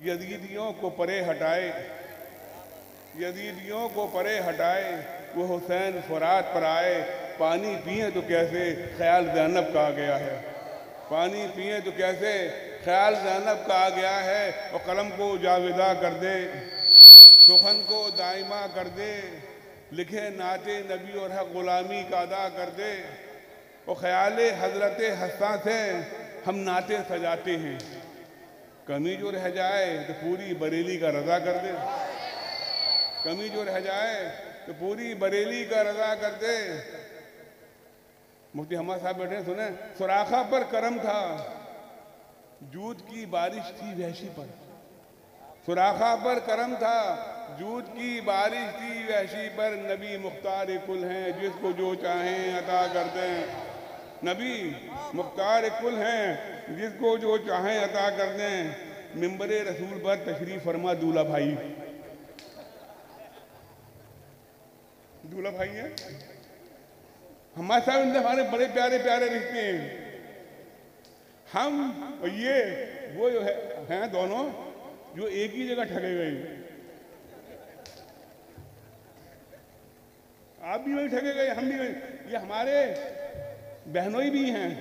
यजीदियों को परे हटाए, यजीदियों को परे हटाए, वो हुसैन फुरात पर आए। पानी पिए तो कैसे ख्याल ज़ैनब का आ गया है, पानी पिए तो कैसे ख्याल ज़ैनब का आ गया है। और कलम को जाविदा कर दे, सुखन को दाइमा कर दे, लिखे नाते नबी और हक गुलामी का अदा कर दे। और ख्याल हजरत हस्सा से हम नाते सजाते हैं, कमी जो रह जाए तो पूरी बरेली का रजा कर दे, कमी जो रह जाए तो पूरी बरेली का रजा कर दे। मुफ्ती हम्मा साहब बैठे सुने, सुराखा पर करम था, जूद की बारिश थी वहशी पर। सुराखा पर करम था, जूद की बारिश थी वहशी पर। नबी मुख्तार कुल हैं, जिसको जो चाहें अता कर दें। नबी मुख्तार कुल हैं, जिसको जो चाहें अता कर दें। मिंबरे रसूल पर तशरीफ फरमा दूल्हा भाई, दूल्हा भाई है हमारे साहब, इनसे हमारे बड़े प्यारे प्यारे रिश्ते हैं। हम और ये वो जो हैं दोनों जो एक ही जगह ठगे गए। आप भी वही ठगे गए, हम भी वही। ये हमारे बहनोई भी हैं,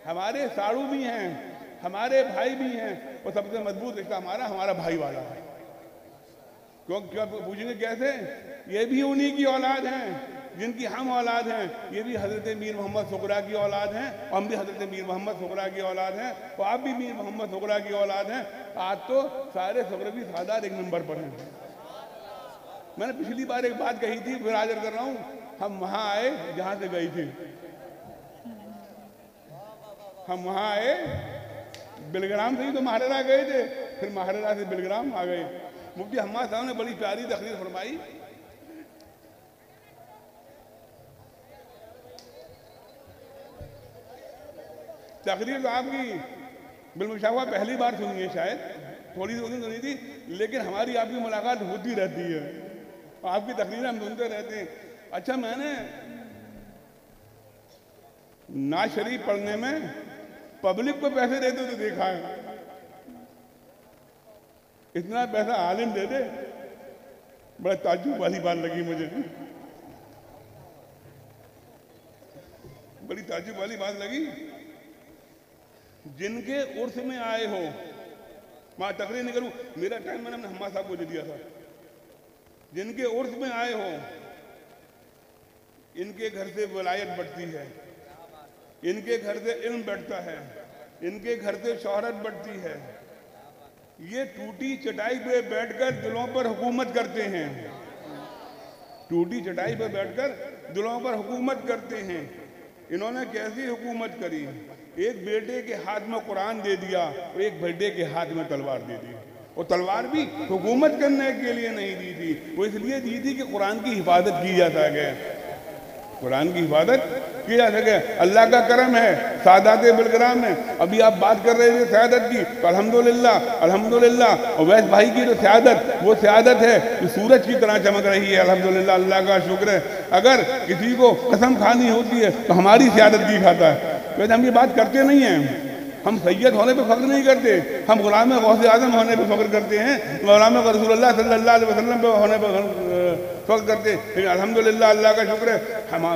हमारे साड़ू भी हैं, हमारे भाई भी हैं। और सबसे मजबूत रिश्ता हमारा हमारा भाई वाला है। क्यों पूछेंगे कैसे? ये भी उन्हीं की औलाद हैं जिनकी हम औलाद हैं। ये भी हजरत मीर मोहम्मद सुगरा की औलाद हैं, और हम भी हजरत मीर मोहम्मद सुगरा की औलाद हैं, और आप भी मीर मोहम्मद सुगरा की औलाद हैं। आज तो सारे सुगरवी सादात एक नंबर पर हैं। मैंने पिछली बार एक बात कही थी, फिर हाजिर कर रहा हूँ। हम वहां आए जहां से गई थी, हम वहां आए बिलग्राम से ही तो महाराजा गए थे, फिर महाराजा से बिलग्राम आ गए। मुफ्ती हम्मा साहब ने बड़ी प्यारी तकरीर फरमाई। तकरीर तो आपकी बिलमुशावा पहली बार सुनी है, शायद थोड़ी सी सुनी थी, लेकिन हमारी आपकी मुलाकात होती रहती है, आपकी तकरीरें हम सुनते रहते हैं। अच्छा, मैंने नाज शरीफ पढ़ने में पब्लिक को पैसे देते तो देखा है, इतना पैसा आलिम दे दे, बड़ा ताज्जुब वाली बात लगी मुझे, बड़ी ताज्जुब वाली बात लगी। जिनके उर्स में आए हो, मैं तकरीर नहीं करूं, मेरा टाइम मैंने हम्मा साहब को दे दिया था। जिनके उर्स में आए हो, इनके घर से वलायत बढ़ती है, इनके घर से इल्म बढ़ता है, इनके घर से शोहरत बढ़ती है। ये टूटी चटाई पे बैठकर दिलों पर हुकूमत करते हैं, टूटी चटाई पे बैठकर दिलों पर हुकूमत करते हैं। इन्होंने कैसी हुकूमत करी? एक बेटे के हाथ में कुरान दे दिया और एक बेटे के हाथ में तलवार दे दी। और तलवार भी हुकूमत करने के लिए नहीं दी थी, वो इसलिए दी थी कि कुरान की हिफाजत की जा सके, कुरान की हिफाजत की जा सके। अल्लाह का करम है, सादात बिलग्राम में अभी आप बात कर रहे थे सयादत की, तो अल्हम्दुलिल्लाह अल्हम्दुलिल्लाह। और वैस भाई की जो सयादत, वो सयादत है जो सूरज की तरह चमक रही है। अल्हम्दुलिल्लाह, अल्लाह का शुक्र है। अगर किसी को कसम खानी होती है तो हमारी सयादत की खाता है। वैसे हम ये बात करते नहीं हैं, हम सैयद होने पे फख्र नहीं करते, हम गुलाम गौसे आज़म होने पे फख्र करते हैं, गुलाम रसूलुल्लाह सल्लल्लाहु अलैहि वसल्लम पे होने पे फख्र करते हैं। लेकिन अल्हम्दुलिल्लाह, अल्लाह का शुक्र है।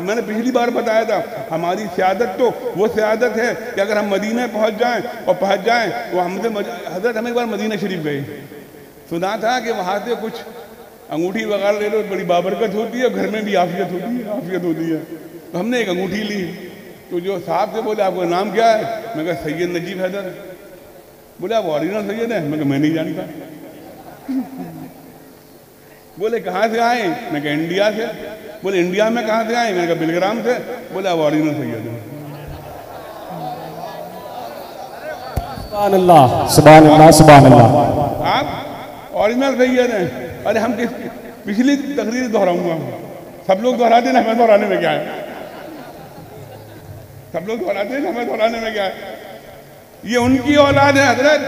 मैंने पिछली बार बताया था, हमारी सियादत तो वो सियादत है कि अगर हम मदीने पहुँच जाएँ और पहुँच जाएँ, वो हमसे हजरत हम एक बार मदीना शरीफ गए, सुना था कि वहाँ से कुछ अंगूठी वगैरह ले लो, बड़ी बाबरकत होती है, घर में भी आफियत होती है, आफियत होती है। तो हमने एक अंगूठी ली, तो जो साहब से बोले आपका नाम क्या है? मैं कहा सैयद नजीब हैदर। बोले आप ओरिजिनल सैयद है? मैं कहा मैं नहीं जानता। बोले कहाँ से आए? मैं कहा इंडिया से। बोले इंडिया में कहाँ से आए? मैंने कहा बिलग्राम से। बोले आप ओरिजिनल सैयद हैं। सुभान अल्लाह, सुभान अल्लाह, सुभान अल्लाह। आप ओरिजिनल सैयद हैं। अरे हम किस पिछली तकरीर दोहराऊंगा, सब लोग दोहराते ना, हमें दोहराने में क्या है? सब लोग दोहराते हैं, हमें दोहराने में क्या है? ये उनकी औलाद है हजरत,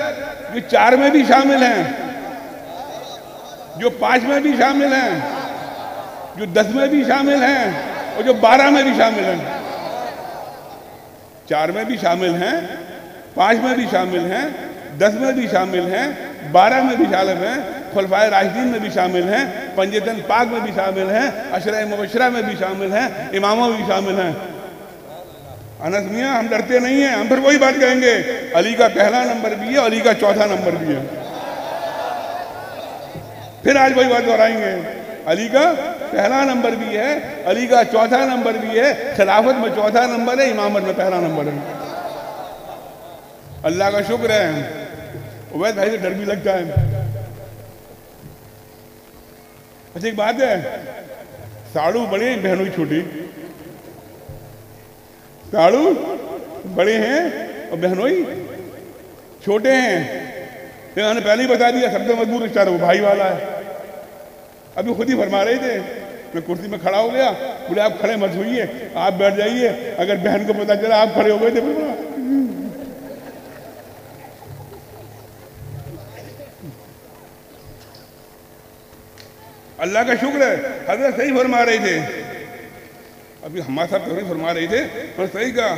जो 4 में भी शामिल हैं, जो 5 में भी शामिल हैं, जो 10 में भी शामिल हैं, और जो 12 में भी शामिल हैं। 4 में भी शामिल हैं, 5 में भी शामिल हैं, 10 में भी शामिल हैं, 12 में भी शामिल हैं, खुलफाए राशिदीन में भी शामिल हैं, पंजतन पाक में भी शामिल हैं, अशरा मुबशरा में भी शामिल हैं, इमामों में भी शामिल हैं। अनस मियाँ हम डरते नहीं हैं, हम फिर वही बात कहेंगे, अली का पहला नंबर भी है, अली का चौथा नंबर भी है। फिर आज वही बात दोहराएंगे, अली का पहला नंबर भी है, अली का चौथा नंबर भी है, खिलाफत में चौथा नंबर है, इमामत में पहला नंबर है। अल्लाह का शुक्र है। उवैस भाई से डर भी लगता है। अच्छा एक बात है, साड़ू बड़े बहनों की छोटी, साड़ू बड़े हैं और बहनोई छोटे हैं। इन्होंने पहले ही बता दिया सबसे मजबूत रिश्ता वो भाई वाला है। अभी खुद ही फरमा रहे थे, मैं कुर्सी में खड़ा हो गया, बोले आप खड़े मत होइए, आप बैठ जाइए। अगर बहन को पता चला आप खड़े हो गए थे, अल्लाह का शुक्र है हजरत सही फरमा रहे थे। अभी हमारे साहब तो नहीं फरमा रहे थे, पर सही कहा,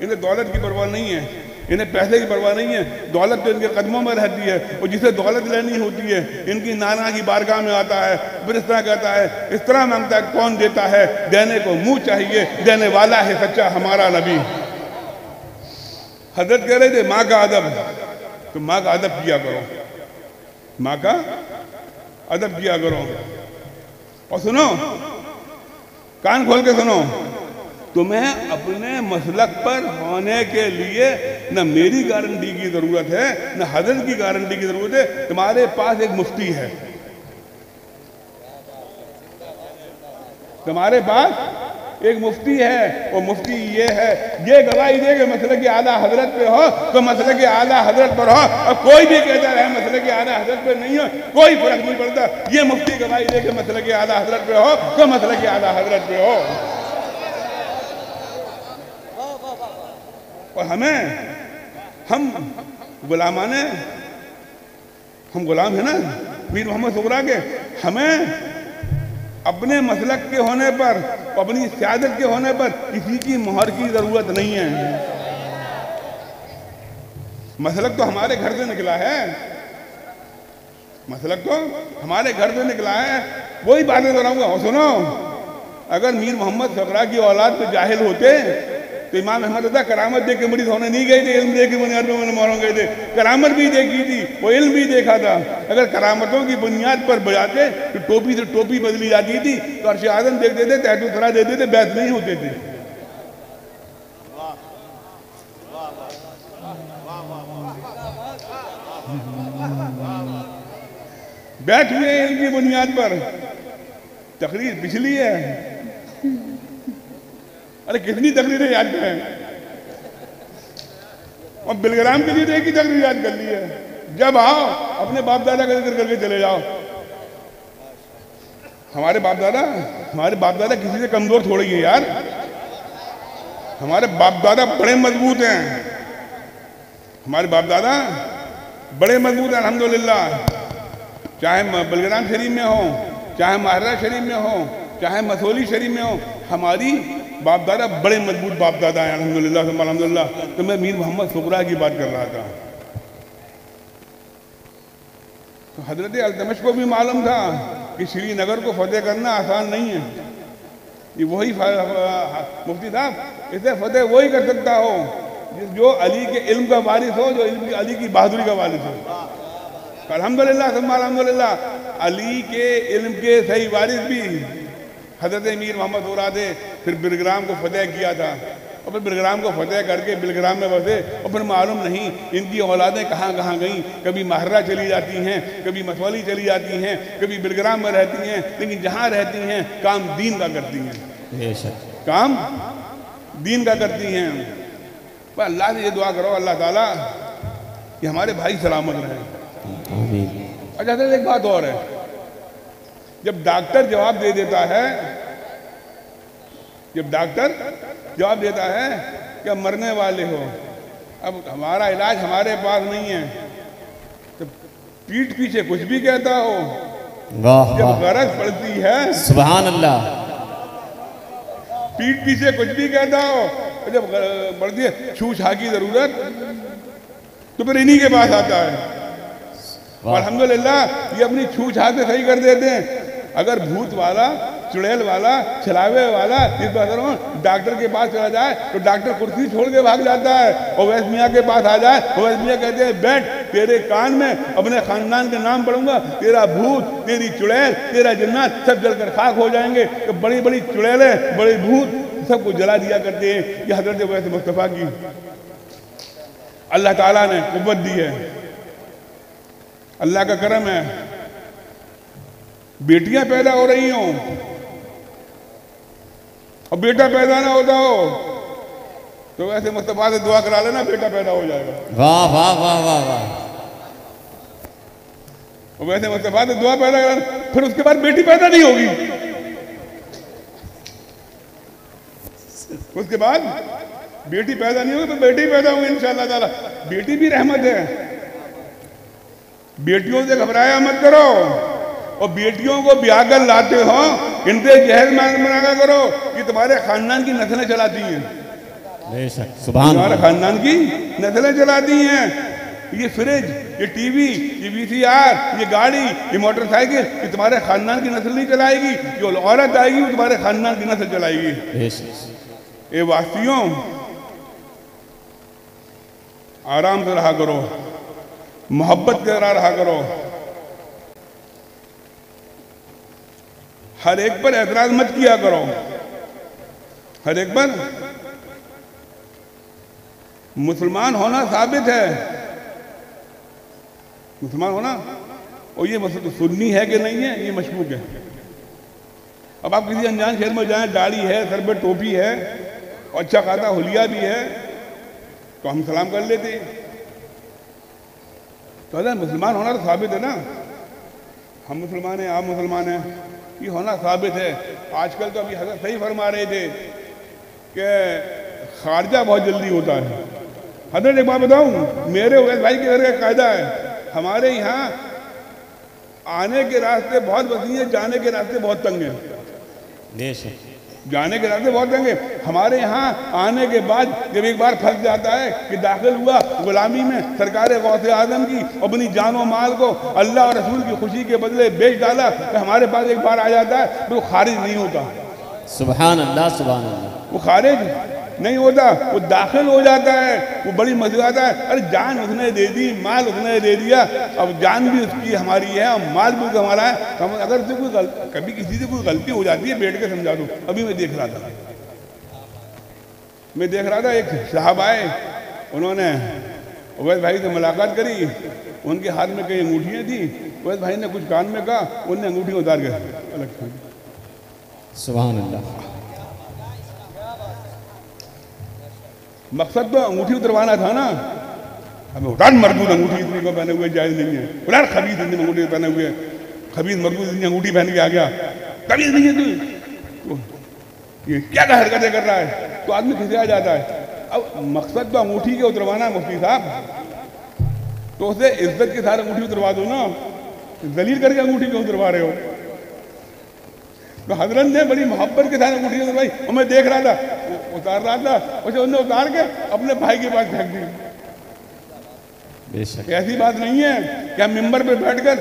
इन्हें दौलत की परवाह नहीं है, इन्हें पैसे की परवाह नहीं है, दौलत तो इनके कदमों में रहती है। और जिसे दौलत लेनी होती है इनकी नाना की बारगाह में आता है, फिर इस तरह कहता है, इस तरह मांगता है, कौन देता है, देने को मुंह चाहिए, देने वाला है सच्चा हमारा नबी। हजरत कह रहे थे माँ का अदब, तो माँ का अदब किया करो, माँ का अदब किया करो। और सुनो, कान खोल के सुनो, तुम्हें अपने मसलक पर होने के लिए न मेरी गारंटी की जरूरत है, न हजरत की गारंटी की जरूरत है। तुम्हारे पास एक मुफ्ती है, तुम्हारे पास एक मुफ्ती है, और मुफ्ती ये है, ये गवाही दे कि मसले के आला हजरत पे हो तो मसले के आला हजरत पर हो, और कोई भी कहता है मसले के आला हजरत पे नहीं हो, कोई फर्क नहीं पड़ता। ये मुफ्ती गवाही दे कि मसले के आला हजरत पे हो तो मसले के आला हजरत पे हो। और हम गुलामाने, हम गुलाम है ना मीर मोहम्मद सुगरा के, हमें अपने मसलक के होने पर, अपनी सियादत के होने पर किसी की मोहर की जरूरत नहीं है। मसलक तो हमारे घर से निकला है, मसलक तो हमारे घर से निकला है। वही बातें दोहराऊंगा। सुनो, अगर मीर मोहम्मद सुगरा की औलाद पे जाहिल होते तो इमाम अहमद रज़ा करामत देख के मुरीद होने नहीं गए थे, इल्म देख के बुनियाद पे मोहरों गए थे। करामत भी देखी थी, वो इल्म भी देखा था। अगर करामतों की बुनियाद पर बजाते तो टोपी से टोपी बदली जाती थी, तो अर्श आज़म देखते थे, तहत सरा देते थे, बैत नहीं होते थे। बैठ हुए इनकी बुनियाद पर, तकरीर पिछली है। अरे कितनी तकरीरें याद करें, और बिलग्राम के लिए एक ही तकरीर याद कर ली है। जब आओ अपने बाप दादा का जिक्र करके चले जाओ। हमारे बाप दादा किसी से कमजोर थोड़ी है यार, हमारे बाप दादा बड़े मजबूत हैं, हमारे बाप दादा बड़े मजबूत हैं अल्हम्दुलिल्लाह। चाहे बिलग्राम शरीफ में हो, चाहे महर्रा शरीफ में हो, चाहे मसोली शरीफ में हो, हमारी बाप दादा बड़े मजबूत बाप दादा हैं अल्हम्दुलिल्लाह अल्हम्दुलिल्लाह। तो मैं मीर मोहम्मद सुगरा की बात कर रहा था। तो हजरत अल्तमश को भी मालूम था कि श्रीनगर को फतेह करना आसान नहीं है। ये वही मुफ्ती साहब, इसे फतेह वही कर सकता हो जो अली के इल्म का वारिस हो, जो अली की बहादुरी का वारिस हो। अल्हम्दुलिल्लाह अल्हम्दुलिल्लाह, अली के इल्म के सही वारिस भी हजरत मीर मोहम्मद सुगरा थे। फिर बिलग्राम को फतेह किया था, और फिर बिलग्राम को फतेह करके बिलग्राम में बसे, और फिर मालूम नहीं इनकी औलादें कहाँ कहाँ गईं। कभी महर्रा चली जाती हैं, कभी मसौली चली जाती हैं, कभी बिलग्राम में रहती हैं, लेकिन जहाँ रहती हैं काम दीन का करती हैं, काम दीन का करती हैं। पर अल्लाह से ये दुआ करो अल्लाह ताला कि हमारे भाई सलामत रहें। अच्छा एक बात और है, जब डॉक्टर जवाब दे देता है, जब डॉक्टर जवाब देता है कि अब मरने वाले हो, अब हमारा इलाज हमारे पास नहीं है, तो पीठ पीछे कुछ भी कहता हो, जब गरज पड़ती है, सुभान अल्लाह, पीठ पीछे कुछ भी कहता हो, जब पड़ती है छू छा की जरूरत, तो फिर इन्हीं के पास आता है। और अल्हम्दुलिल्लाह ये अपनी छू छा से सही कर देते हैं। अगर भूत वाला, चुड़ैल वाला, छलावे वाला इस बात डॉक्टर के पास चला जाए तो डॉक्टर कुर्सी छोड़ के भाग जाता है, और वैस मियाँ के पास आ जाए, वैस मियाँ कहते हैं बैठ, तेरे कान में अपने खानदान के नाम पढ़ूंगा, तेरा भूत, तेरी चुड़ैल, तेरा जिन्नात सब जलकर खाक हो जाएंगे। तो बड़ी बड़ी चुड़ैलें, बड़े भूत सबको जला दिया करते हैं। ये हजरत वैस मुस्तफ़ा की अल्लाह ताला ने कुव्वत दी है, अल्लाह का करम है। बेटियां पैदा हो रही हों और बेटा पैदा ना होता हो तो वैसे मुस्तफा से दुआ करा लेना, बेटा पैदा हो जाएगा। वाह वाह वाह वाह वाह। और वैसे मुस्तफा से दुआ पैदा करा, फिर उसके बाद बेटी पैदा नहीं होगी, उसके बाद बेटी पैदा नहीं होगी तो बेटी पैदा होगी इंशाअल्लाह ताला। बेटी भी रहमत है, बेटियों से घबराया मत करो, और बेटियों को ब्याह कर लाते हो इनसे जहर मना करो कि तुम्हारे खानदान की नस्लें चलाती हैं, तुम्हारे खानदान की नस्लें चलाती हैं। ये फ्रिज, ये टीवी, ये VCR, ये गाड़ी, ये मोटरसाइकिल, ये तुम्हारे खानदान की नस्ल नहीं चलाएगी, जो औरत आएगी वो तुम्हारे खानदान की नस्ल चलाएगी। ये वासियों आराम से रहा करो, मोहब्बत के रहा करो, हर एक पर एतराज मत किया करो, हर एक पर। मुसलमान होना साबित है, मुसलमान होना, और ये सुन्नी है कि नहीं है ये मशकूक है। अब आप किसी अनजान शहर में जाएं, दाढ़ी है, सर पे टोपी है और अच्छा खासा हुलिया भी है तो हम सलाम कर लेते। तो अगर मुसलमान होना तो साबित है ना, हम मुसलमान हैं, आप मुसलमान हैं, ये होना साबित है। आजकल तो अभी हज़रत सही फरमा रहे थे कि खारजा बहुत जल्दी होता है। हज़रत एक बात बताऊं, मेरे उवैस भाई के घर का कायदा है, हमारे यहाँ आने के रास्ते बहुत वसी हैं, जाने के रास्ते बहुत तंग हैं। जाने के रास्ते बहुत तंग है। हमारे यहाँ आने के बाद जब एक बार फंस जाता है कि दाखिल हुआ गुलामी में, सरकार गौसे आजम की अपनी जान और माल को अल्लाह और रसूल की खुशी के बदले बेच डाला, तो हमारे पास एक बार आ जाता है, वो खारिज नहीं होता। सुभान अल्लाह सुभान अल्लाह। वो खारिज नहीं होता, वो दाखिल हो जाता है। वो बड़ी मजा आता है, अरे जान उसने दे दी, माल उसने दे दिया, अब जान भी उसकी हमारी है और माल भी हमारा है। हम अगर से कोई कभी किसी से कोई गलती हो जाती है बैठ के समझा दो। अभी मैं देख रहा था एक साहब आए, उन्होंने उवैस भाई से मुलाकात करी, उनके हाथ में कई अंगूठियाँ थी, उवैस भाई ने कुछ कान में कहा, उनने अंगूठी उतार के अलग। सुभान अल्लाह। मकसद तो अंगूठी उतरवाना था ना, हमें उतार मरदूद अंगूठी इतनी को पहने हुए जायज नहीं है। उतार खबीज इतनी अंगूठी पहने हुए, खबीज मरदूद इतनी अंगूठी पहन के आ गया, खबीज नहीं है तू, ये क्या हरकतें कर रहा है, तो आदमी खिंचा जाता है। अब मकसद तो अंगूठी के उतरवाना मुफ्ती साहब, तो उसे इज्जत के साथ अंगूठी उतरवा दो ना, जलील करके अंगूठी क्यों उतरवा रहे हो। तो हजरत ने बड़ी मोहब्बत के साथ अंगूठी उतरवाई, और मैं देख रहा था, उतार रहा था, उसे उन्होंने उतार के अपने भाई के पास फेंक दी। ऐसी बात नहीं है कि हम मिंबर पे बैठकर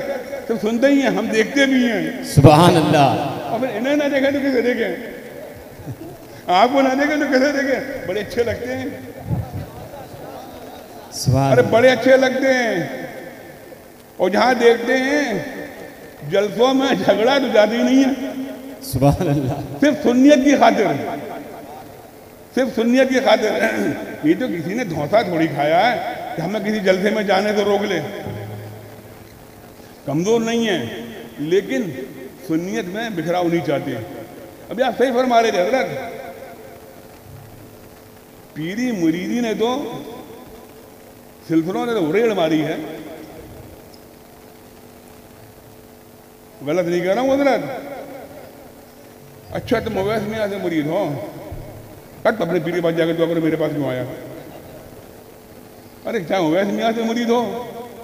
सिर्फ सुनते ही हैं, हम देखते भी हैं। सुभान अल्लाह। और फिर इन्हें ना देखे तो किसे देखे, आपको ना देखे तो किसे देखे। बड़े अच्छे लगते हैं, अरे बड़े अच्छे लगते हैं। और जहां देखते हैं जलसों में झगड़ा तो जाती नहीं है, सुभान अल्लाह, सिर्फ सुन्नियत की खातिर, सिर्फ सुन्नियत की खातिर। ये तो किसी ने धौंसा थोड़ी खाया है कि हमें किसी जलसे में जाने से रोक ले, कमजोर नहीं है, लेकिन सुन्नियत में बिखराव नहीं चाहते। अभी आप सही फरमा रहे थे हजरत, पीरी मुरीदी ने तो सिलसिलों ने तो उड़ेड़ मारी है। गलत नहीं कह रहा हूँ हजरत। अच्छा तुम उवैस मियां से मुरीद हो, कट अपने पीर के पास जाकर तो अगर मेरे पास क्यों आया। अरे चाहे उवैस मियां से मुरीद हो,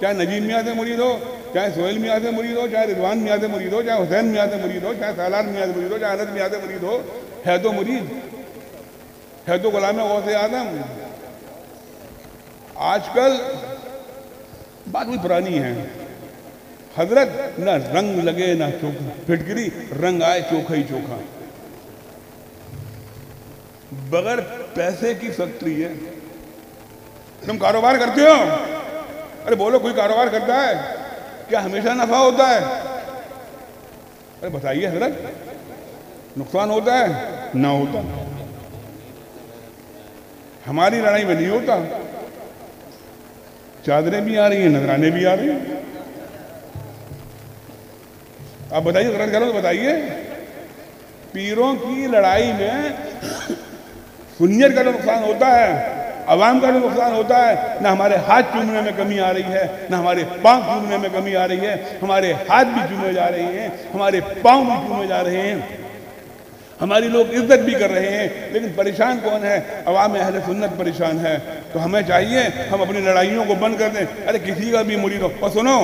चाहे नजीम मियां से मुरीद हो, चाहे सोहेल मियां से मुरीद हो, चाहे रिजवान मियां से मुरीद हो, चाहे हुसैन मियां से मुरीद हो, चाहे सालार मियां से मुरीद हो, चाहे अनस मियां से मुरीद हो, है तो मुरीद, है तो गुलाम गौसे आजम। आजकल बात भी पुरानी है, हजरत ना रंग लगे ना चोखा, फिटकरी रंग आए चोखा ही चोखा। बगैर पैसे की फैक्ट्री है। तुम कारोबार करते हो? अरे बोलो, कोई कारोबार करता है क्या हमेशा नफा होता है? अरे बताइए हजरत, नुकसान होता है ना होता? हमारी लड़ाई में नहीं होता। चादरें भी आ रही हैं, नजराने भी आ रही हैं। आप बताइए, गलत करो तो बताइए। पीरों की लड़ाई में सुन्नियत का नुकसान होता है, अवाम का नुकसान होता है। ना हमारे हाथ चूमने में कमी आ रही है, ना हमारे पांव चूमने में कमी आ रही है। हमारे हाथ भी चूमे जा रहे हैं, हमारे पांव भी चूमे जा रहे हैं, हमारी लोग इज्जत भी कर रहे हैं, लेकिन परेशान कौन है? अवाम अहले सुन्नत परेशान है। तो हमें चाहिए हम अपनी लड़ाइयों को बंद कर दें। अरे किसी का भी मुरीद हो। और सुनो,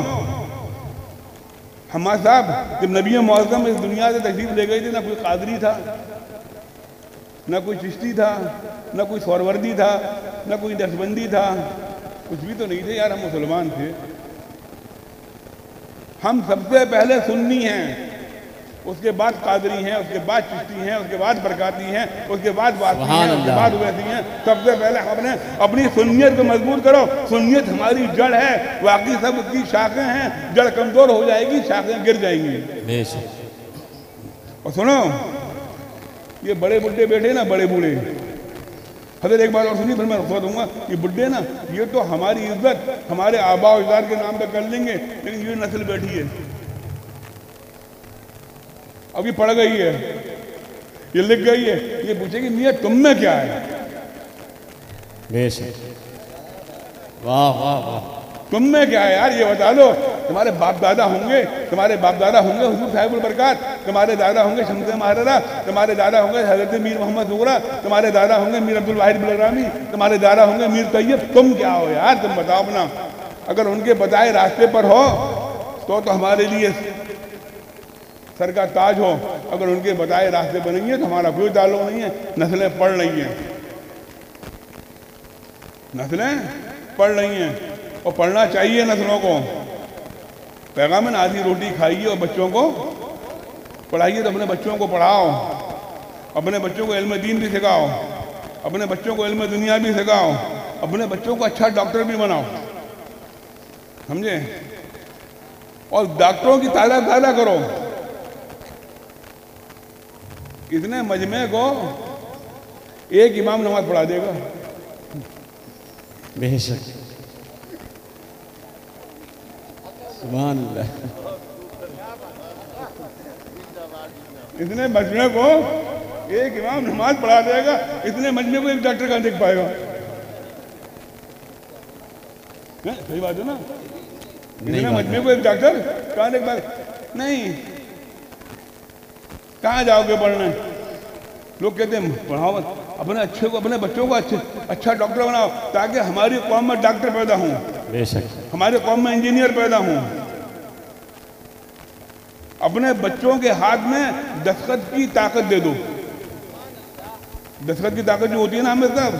हमारे साहब जब नबी मुअज़्ज़म इस दुनिया से तशरीफ ले गई थी, ना कोई कादरी था, ना कोई चिश्ती था, ना कोई सौरवर्दी था, ना कोई नक्शबंदी था, कुछ भी तो नहीं थे यार। हम मुसलमान थे। हम सबसे पहले सुन्नी हैं, उसके बाद कादरी हैं, उसके बाद चिश्ती हैं, उसके बाद बरकाती हैं, उसके बाद वासी हैं, उसके बाद वैसी हैं। सबसे पहले हमने अपनी सुन्नियत को मजबूत करो। सुन्नियत हमारी जड़ है, बाकी सब उसकी शाखें हैं। जड़ कमजोर हो जाएगी, शाखें गिर जाएंगी। और सुनो, ये बड़े बुड्ढे बैठे ना, बड़े बूढ़े, हजरत एक बात और सुनिए, फिर मैं रुखसा दूंगा। ये बुड्ढे ना, ये तो हमारी इज्जत हमारे आबा अजदाद के नाम पे कर लेंगे, लेकिन ये नस्ल बैठी है, अब ये पड़ गई है, ये लिख गई है, ये पूछेगी मियां तुम में क्या है? बेशक, वाह वाह वाह, तुम में क्या है यार, ये बता दो। तुम्हारे बाप दादा होंगे, तुम्हारे बाप दादा होंगे हुजूर साहिबुल बरकात, तुम्हारे दादा होंगे शम्स महाराजा, तुम्हारे दादा होंगे हजरत मीर मोहम्मद ज़ुहरा, तुम्हारे दादा होंगे मीर अब्दुल वाहिद बिलरामी, तुम्हारे दादा होंगे मीर तैयब। तुम क्या हो यार? तुम बताओ अपना। अगर उनके बताए रास्ते पर हो तो हमारे लिए सर का ताज हो। अगर उनके बताए रास्ते पर नहीं है तो हमारा कोई ताल्लुक नहीं है। नस्लें पढ़ रही हैं, नस्लें पढ़ रही हैं, और पढ़ना चाहिए नस्लों को। पैगाम है ना, आधी रोटी खाइए और बच्चों को पढ़ाइए। तो अपने बच्चों को पढ़ाओ, अपने बच्चों को इल्म दीन भी सिखाओ, अपने बच्चों को इल्म दुनिया भी सिखाओ, अपने बच्चों को अच्छा डॉक्टर भी बनाओ, समझे? और डॉक्टरों की तादाद ज़्यादा करो। इतने मजमे को एक इमाम नमाज पढ़ा देगा। बेशक, सुभान अल्लाह। इतने मजमे को एक इमाम नमाज पढ़ा देगा, इतने मजमे को एक डॉक्टर कहाँ देख पाएगा? सही बात है ना? इतने मजमे को एक डॉक्टर कहाँ देख पाएगा? नहीं। कहाँ जाओगे पढ़ने? लोग कहते हैं पढ़ाओ, अपने अच्छे को, अपने बच्चों को अच्छा डॉक्टर बनाओ, ताकि हमारी कौम में डॉक्टर पैदा हों, बेशक, हमारे कौम में इंजीनियर पैदा हों। अपने बच्चों के हाथ में दस्तखत की ताकत दे दो। दस्तखत की ताकत जो होती है ना हमें सब,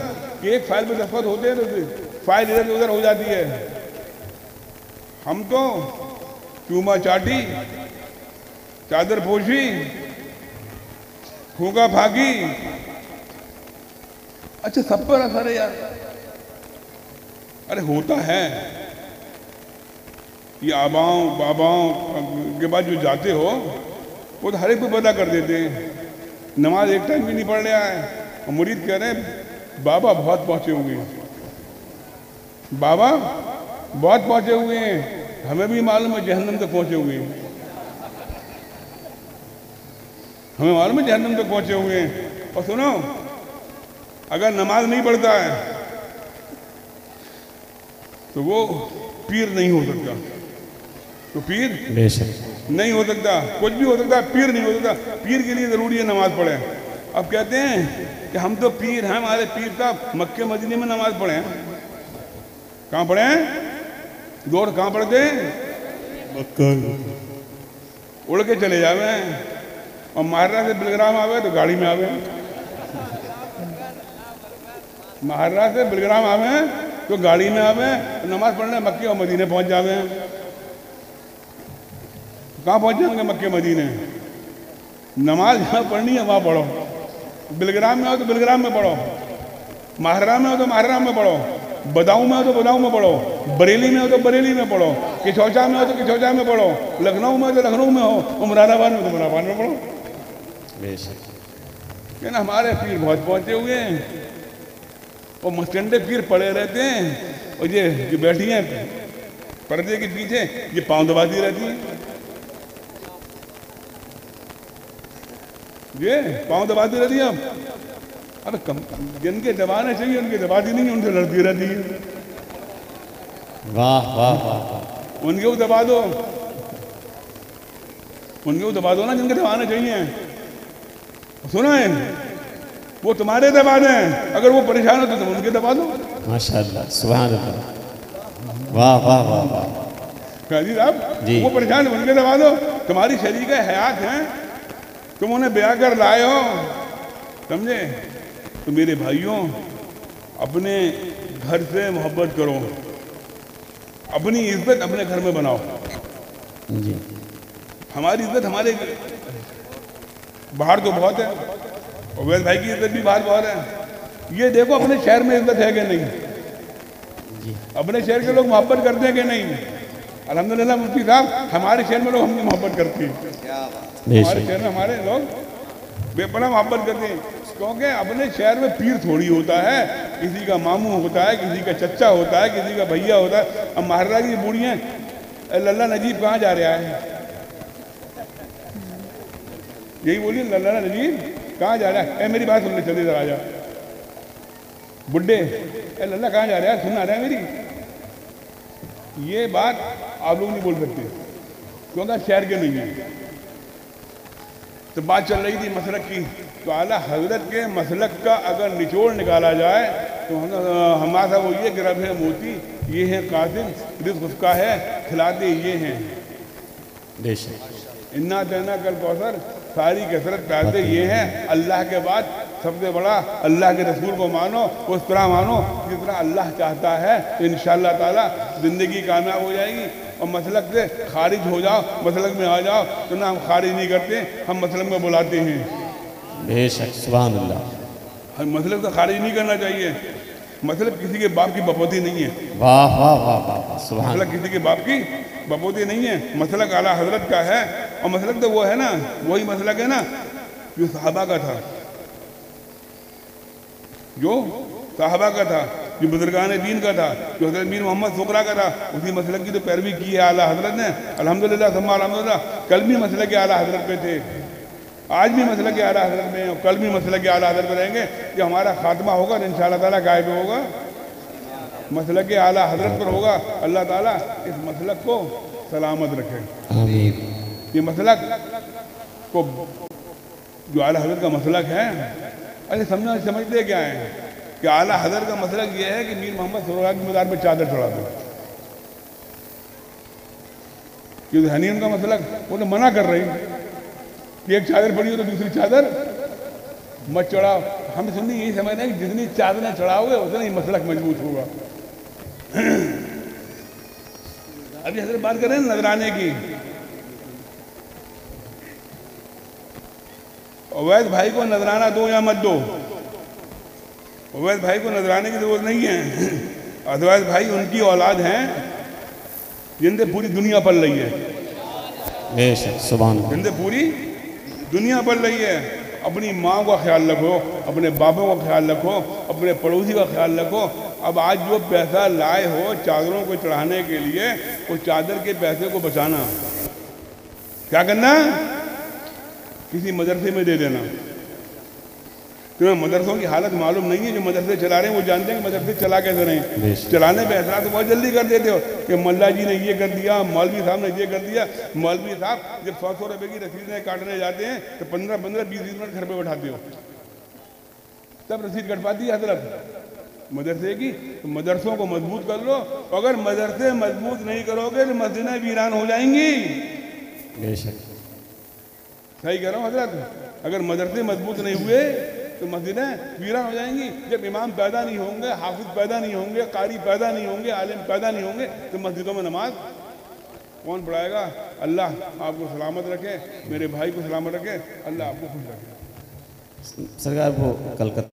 कि एक फाइल पे दस्तखत होते हैं तो फाइल इधर उधर हो जाती है। हम तो चूमा चाटी, चादर पोशी, फूका फाकी, अच्छा सब पर असर है यार। अरे होता है, ये आबाओं बाबाओं के बाद जो जाते हो वो तो हर एक को पता कर देते हैं। नमाज एक टाइम भी नहीं पढ़ रहा है, और मुरीद कह रहे हैं बाबा बहुत पहुंचे हुए हैं, बाबा बहुत पहुंचे हुए हैं, हमें भी मालूम है जहन्नम तक पहुंचे हुए हैं, हमें मालूम है जहन्नम तक पहुंचे हुए हैं। और सुनो, अगर नमाज नहीं पढ़ता है तो वो पीर नहीं हो सकता। तो पीर नहीं हो सकता, कुछ भी हो सकता, पीर नहीं हो सकता। पीर के लिए जरूरी है नमाज पढ़े। अब कहते हैं कि हम तो पीर हैं, हमारे पीर साहब मक्के मदीने में नमाज पढ़े हैं। कहाँ पढ़े हैं? दौड़ कहाँ पढ़ते हैं? मक्का। उड़ के चले जावे, और महाराष्ट्र से बिलग्राम आवे तो गाड़ी में आवे, महाराष्ट्र से बिलग्राम आवे तो गाड़ी में आवे, नमाज पढ़ने मक्के और मदीने पहुंच जावे। कहाँ पहुंच जाएंगे? मक्के मदीने। नमाज जहाँ पढ़नी है वहाँ पढ़ो, बिलग्राम में हो तो बिलग्राम में पढ़ो, महर्रा में हो तो महर्रा में पढ़ो, बदाऊं में हो तो बदाऊं में पढ़ो, बरेली में हो तो बरेली में पढ़ो, किचौचा में हो तो किचौचा में पढ़ो, लखनऊ में हो तो लखनऊ में हो, और मुरादाबाद में हो तो मुरादाबाद में पढ़ो। क्या ना, हमारे पीर बहुत पहुंचे हुए हैं और मस्टंडे पीर पड़े रहते हैं, और ये बैठी हैं पर्दे के पीछे, ये पाँव दबाती रहती है, ये पाँव दबाती रहती है। अब कम जिनके दबाने चाहिए उनके दबाती नहीं है, उनसे लड़ती रहती है। वाह वाह वाह वाह। उनके को दबा दो, उनके को दबा दो ना जिनके दबाने चाहिए। सुना है, वो तुम्हारे दबा दें, अगर वो परेशान हो तो तुम उनके दबा दो। माशाअल्लाह, सुभान अल्लाह, वाह वाह वाह वाह। जी साहब, वो परेशान है उनके दबा दो। तुम्हारी शरीक हयात हैं, तुम उन्हें ब्याह कर लाए हो, समझे? तो मेरे भाइयों, अपने घर से मोहब्बत करो, अपनी इज्जत अपने घर में बनाओ। जी, हमारी इज्जत हमारे बाहर तो बहुत है, और वैद भाई की इज्जत भी बाहर बहुत है। ये देखो अपने शहर में इज्जत है कि नहीं, अपने शहर के लोग मोहब्बत करते हैं कि नहीं? अल्हम्दुलिल्लाह मुफ्ती साहब, हमारे शहर में लोग हमसे मोहब्बत करते हैं, हमारे शहर में हमारे लोग बेपनाह मोहब्बत करते हैं, क्योंकि अपने शहर में पीर थोड़ी होता है, किसी का मामू होता है, किसी का चच्चा होता है, किसी का भैया होता है। अब महर्रा की बूढ़ियाँ, लल्ला नजीब कहाँ जा रहा है? यही बोलिए, लल्ला नजीब कहाँ जा रहा है? मेरी बात सुन ले, चले जरा जा बुड्ढे, लल्ला कहाँ जा रहा है? सुन आ रहा है मेरी? ये बात आप लोग नहीं बोल सकते क्योंकि शहर के नहीं है। तो बात चल रही थी मसलक की, तो आला हजरत के मसलक का अगर निचोड़ निकाला जाए तो हमारा वो ये कि रब है मोती, ये है कातिल, रिज़्क़ उसका है, खिलाते ये हैं। इन्ना देना कल कौसर, सारी कसरत पैदे ये हैं। अल्लाह के बाद सबसे बड़ा अल्लाह के रसूल को मानो, उस तरह मानो जिस तरह अल्लाह चाहता है, तो इंशाअल्लाह ताला ज़िंदगी कामयाब हो जाएगी। और मसलक से खारिज हो जाओ, मसलक में आ जाओ, तो ना हम खारिज नहीं करते, हम मसलक में बुलाते हैं। बेशक, सुभान अल्लाह। हम मसलक से खारिज नहीं करना चाहिए। मसलक किसी के बाप की बपोती नहीं है। वाह वाह वाह वाह, सुभान। मसलक किसी के बाप की बपोती नहीं है, मसलक आला हजरत का है। और मसलक तो वो है ना, वही मसलक है ना जो सहाबा का था, जो सहाबा का था, जो बुजुर्गान दीन का था, जो हज़रत मीर मोहम्मद सुकरा का था, उसी मसलक की तो पैरवी की है आला हजरत ने। अल्हम्दुलिल्लाह सम्मा अल्हम्दुलिल्लाह। कल भी मसलक आला हजरत पे थे, आज भी मसलक आला हजरत में, और कल भी मसलक आला हजरत में रहेंगे। कि हमारा खात्मा होगा तो इंशाअल्लाह ताला गाय पे होगा, मसलक आला हजरत पर होगा। अल्लाह ताला इस मसलक को सलामत रखे, आमीन। ये मसलक को जो आला हजरत का मसलक है, अरे समझते क्या है कि आला हजरत का मसलक ये है कि मीर मोहम्मद सुकरा की मज़ार पे चादर चढ़ा दो। ये तो है नहीं उनका मसलक, वो तो मना कर रही कि एक चादर पड़ी हो तो दूसरी चादर मत चढ़ाओ। हम सुन्नी यही समझ रहे हैं कि जितनी चादरें चढ़ाओगे उतना ही मसलक मजबूत होगा। अभी हजरत बात करें नजराने की, अवैध भाई को नजराना दो या मत दो, अवैध भाई को नजराने की जरूरत नहीं है। अवैध भाई उनकी औलाद हैं जिनसे पूरी दुनिया पल रही है, बेशक, सुभान अल्लाह। जिनसे पूरी दुनिया पल रही है। अपनी माँ का ख्याल रखो, अपने बापों का ख्याल रखो, अपने पड़ोसी का ख्याल रखो। अब आज जो पैसा लाए हो चादरों को चढ़ाने के लिए, उस चादर के पैसे को बचाना, क्या करना? किसी मदरसे में दे देना। तुम्हें मदरसों की हालत मालूम नहीं है, जो मदरसे चला रहे हैं वो जानते हैं कि मदरसे चला कैसे रहे हैं। चलाने पे ऐसा तो बहुत जल्दी कर देते हो कि मल्ला जी ने ये कर दिया, मौलवी साहब ने ये कर दिया। मौलवी साहब जब 100 रुपए की रसीदें काटने जाते हैं तो 15-15, 20 मिनट घर पे बैठाते हो, तब रसीद कट पाती है हजरत मदरसे की। तो मदरसों को मजबूत कर लो, अगर मदरसे मजबूत नहीं करोगे तो मस्जिदें वीरान हो जाएंगी। बेशक, सही कह रहा हूँ हजरत, अगर मदरसे मजबूत नहीं हुए तो मस्जिदें वीरान हो जाएंगी। जब इमाम पैदा नहीं होंगे, हाफिज पैदा नहीं होंगे, कारी पैदा नहीं होंगे, आलिम पैदा नहीं होंगे, तो मस्जिदों में नमाज कौन पढ़ाएगा? अल्लाह आपको सलामत रखे, मेरे भाई को सलामत रखे, अल्लाह आपको खुश रखे। सरकार वो कलकत्ता